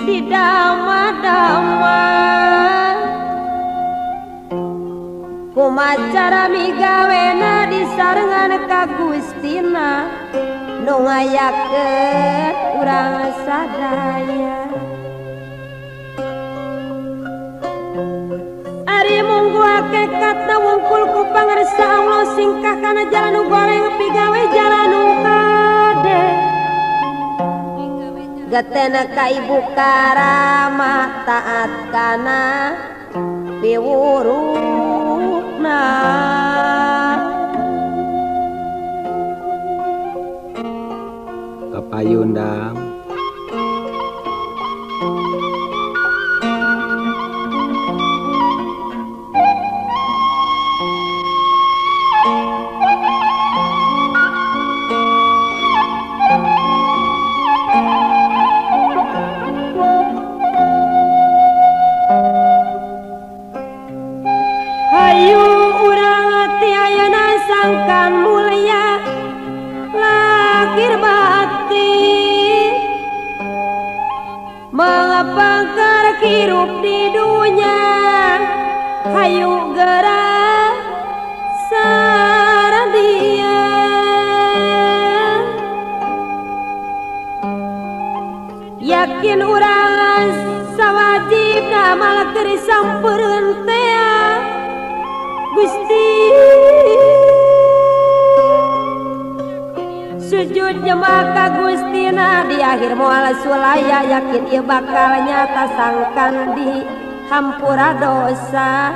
didama-dama kumacara migawena disarengan ka Gustina nu ngayakeun urang sadaya ari munggu hakikatna wungkul ku pangarsa Allah singkah kana jalan nu goreng pigawe jalan nu kade gatena ka ibu karama taat kana piwurukna kapayundang hirup di dunia hayu gerak saradia yakin urang sawajibna malah keur disampeurkeun teh Gusti sujud jemaah ka Gustina di akhir moal sulaya yakin ieu bakal nyata sangkan di hampura dosa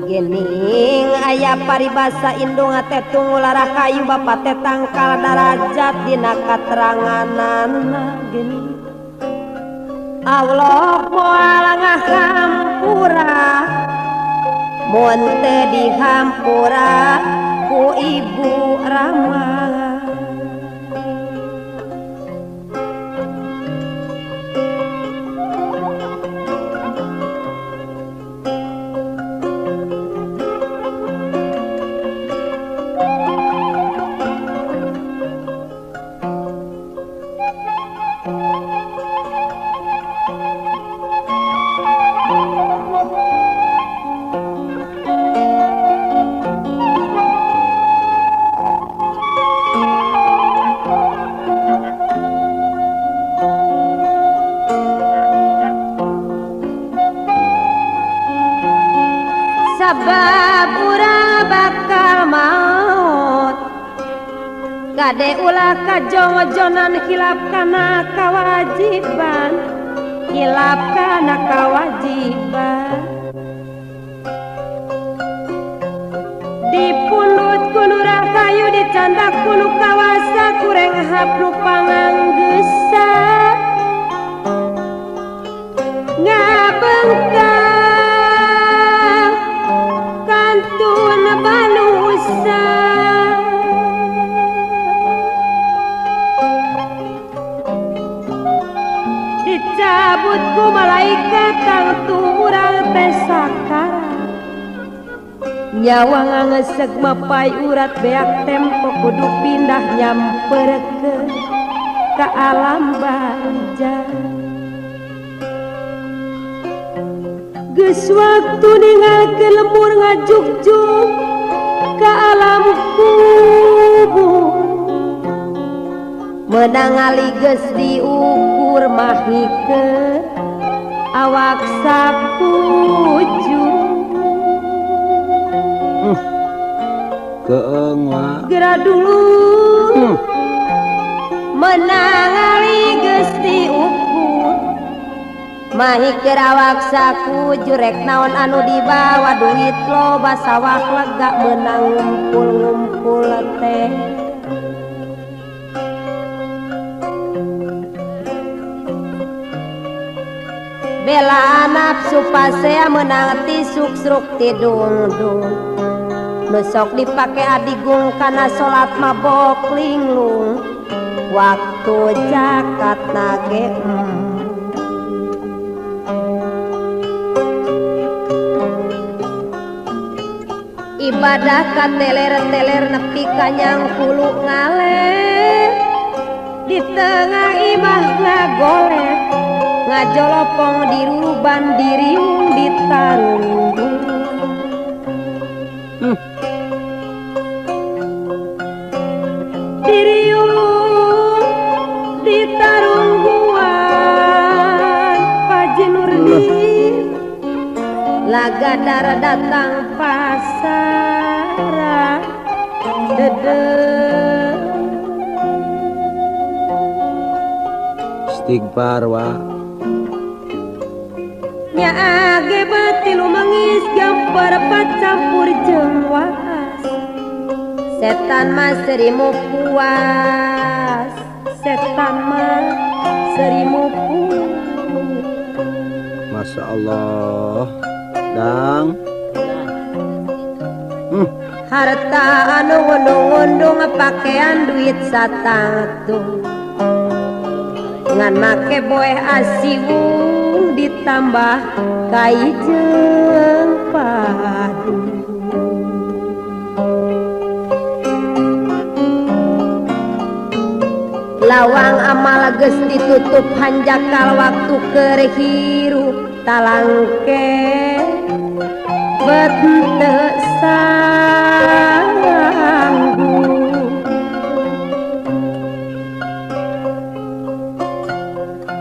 gening aya paribasa indung teh tungulara kayu bapa teh tangkal darajat dina kateranganana gening Allah moal ngahampura mun teh dihampura ku Ibu Rama sabab urang bakal maut kade ulah kajojonan hilap kana kawajiban hilap kana kawajiban dipundut kunu rahayu dicandak kunu kawasa kureng hapnu panganggeusa ngabengka banusa dicabut ku malaikat kang turang teh sakara nyawa ngangeseg mapai urat beak tempo kudu pindah nyamperkeun ka alam barja geus waktu ninggalkeun lembur ngajuk-juk ka alam kubur meunang ali geus diukur mahikeun awak sapuju keung wa geura dulu meunang ali geus diukur mahikeun awak sapuju rek naon anu dibawa duit loba sawah lega meunang ngumpul-ngumpul teh bela nafsu pasea meunang tisuk-sruk tidung-dung nu sok dipake adigung kana salat mabok linglung waktu zakat nage ibadah ka teler-teler nepi ka nyangkulu ngaler di tengah imah ngagol ngajolopong diruban diriung ditarunggung diriung ditarungguan Paji Nurdin lagadar datang pasar dede istighfar wa nya age batilu mangis gambar pacampur jeung waas setan mah serimu puas setan mah serimu puas Masya Allah dang harta anu ngundung-ngundung pakaian duit satatu ngan make boeh asiwung ditambah kai jeung padu lawang amal geus ditutup hanjakal waktu keur hirup talangke bet teu sanggup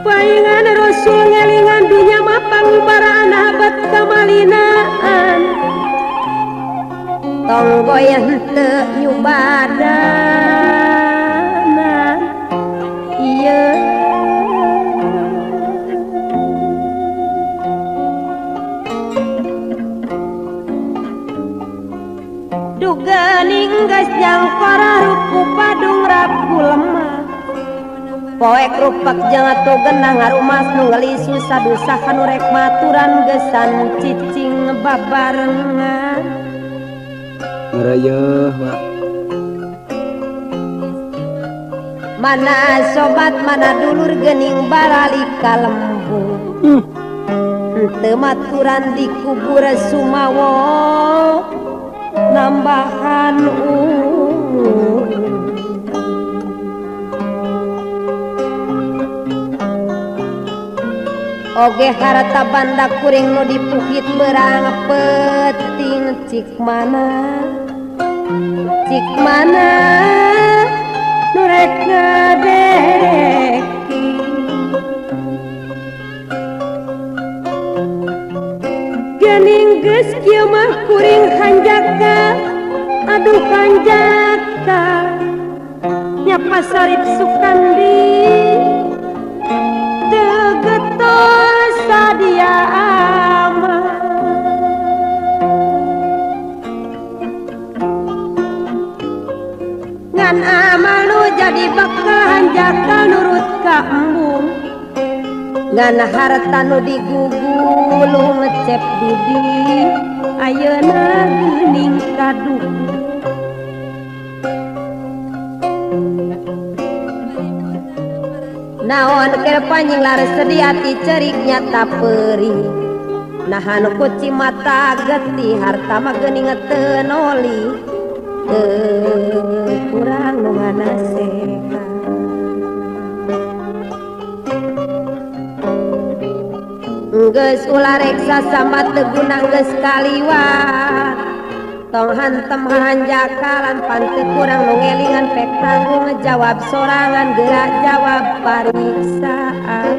paingan Rasul ngelingan dunya mah pangubaraan habat kamalinaan tong goyang teu nyubadanan ieu duganing geus jangkora rupu padung rapu lemah poek rupak jeung atuh genang harumas nu ngelisu sadusaha nu rek maturan gesan cicing babarengan ngerayeuh wa mana sobat mana dulur geuning baralika lembung teu maturan di kubur sumawo nambahan oge harta banda kuring nu dipukit berang peting cik mana nu rek ngadeki geuning geus kieu mah kuring hanjaka aduh hanjaka nya pasarip sukandi teu getol sadia aman ngan amal nu jadi bakal hanjaka nurut ka embung ngan harta nu digugulu ngecep budi ayeuna geuning kaduh naon keur panjing lares sedih hati cerik nyata perih nahan kuci mata getih harta mah geuning teu noli teu kurang nu nganasehat geus ulah reksa sambat teu guna geus kaliwat tong hantem hanjakalan panteu kurang nu ngelingan pek tanggung ngejawab sorangan gerak jawab pariksaan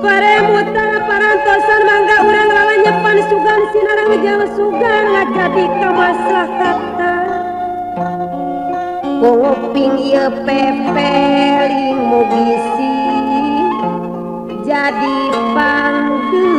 paremutan parantosan mangga urang lala nyepan sugan sinarang jeung sugan ngajadi kamaslahatan nguping ieu pepeling mugisi jadi panggeus